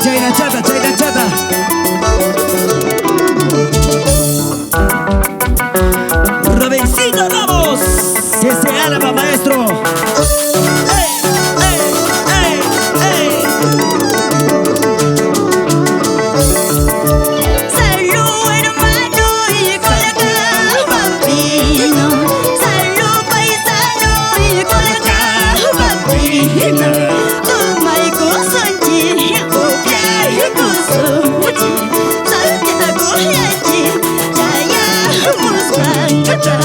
Chayna chata, chayna chata. Robencito Ramos, que se alaba, maestro. ¡Ey, ey, ey, ey! Salud, hermano, y Colacá, bambino. Salud, paisano, y Colacá, bambino. Toma y cosonchi, copia y cosonchi. Santiago y allí, ya muscangata.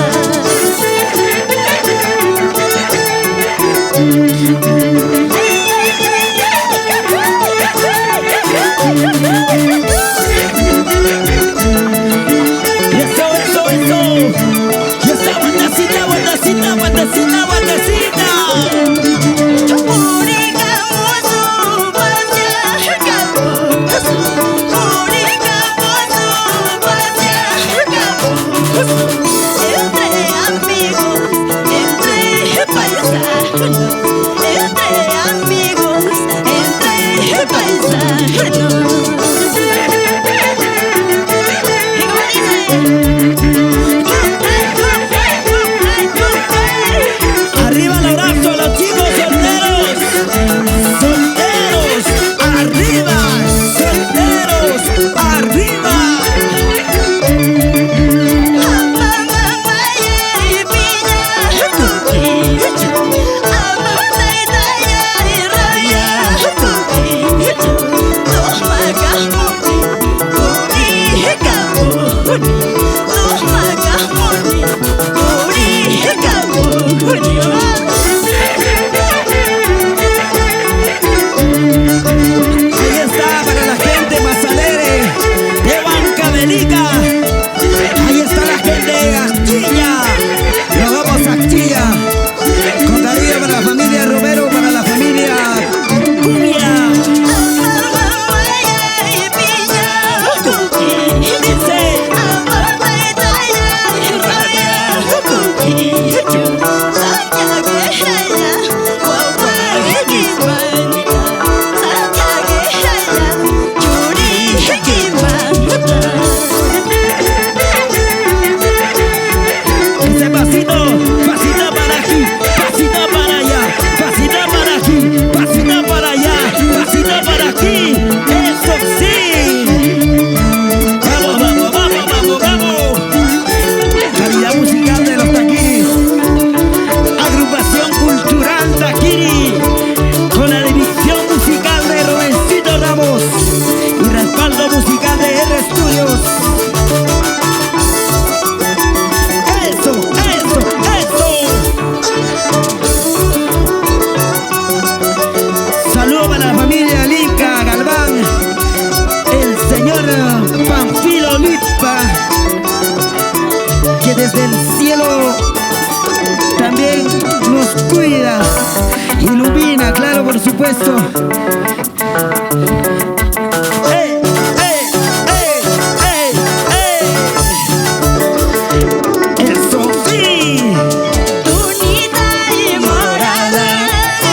Eso, eso, eso. Y esa guantacita, guantacita, guantacita, guantacita. Arriba el abrazo a los chicos solteros. Solteros, arriba. Solteros, arriba. Ahí está para la gente más alegre de Huancavelica. Ahí está la gente de Astilla. Nos vamos a Astilla. Con cariño para la familia Romero, para la familia Cumbia. Ese pasito, pasito para aquí, pasito para allá, pasito para aquí, pasito para allá, pasito para aquí. Eso sí. Vamos, vamos, vamos, vamos, vamos. Calidad musical de los taquiris. Agrupación cultural Taquiri. Con la división musical de Robencito Ramos. Y respaldo musical de R Studios. Eso, eso, eso. Saludos para la familia Lica Galván, el señor Panfilo Lipa, que desde el cielo también nos cuida, ilumina, claro, por supuesto. ¡Ey, ey, ey, ey, ey! ¡Eso sí! Tunita y morada,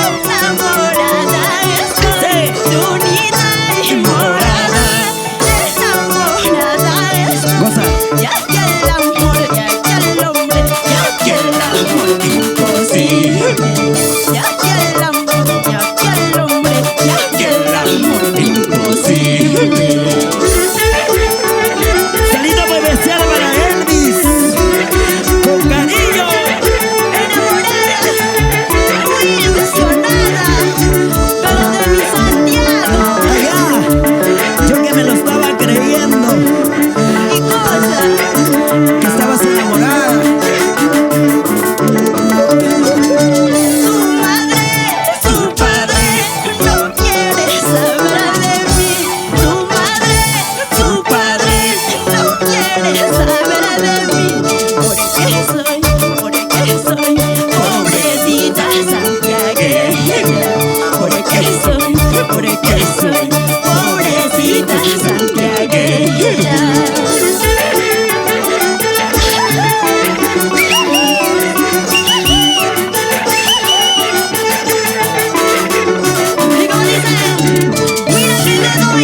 enamorada estoy. Tunita y morada, enamorada estoy. Goza. Ya que el amor, ya que el hombre, ya que el amor imposible. Ya que el amor, ya que el hombre, ya que el amor imposible. Salida muy especial para Elvis. Con cariño. Enamorada, muy ilusionada, pero de mi Santiago. Allá. Yo que me lo estaba creyendo. ¿Qué cosa? Que estabas enamorada. Su madre, su padre, no quiere saber de mí. Su madre, su padre, no quiere saber de mí. Porque soy pobrecita santiagueña. Porque soy pobrecita santiagueña. Y como dice, mira que le doy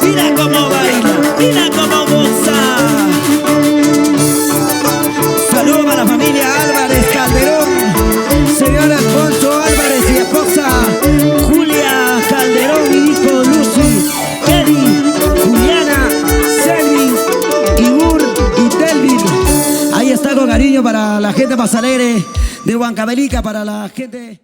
Mira cómo baila, mira cómo goza. Saludos para la familia Álvarez Calderón, señor Alfonso Álvarez y esposa Julia Calderón, y hijo Lucy, Eddie, Juliana, Selvin, Igur y Telvin. Ahí está con cariño para la gente más alegre de Huancavelica, para la gente...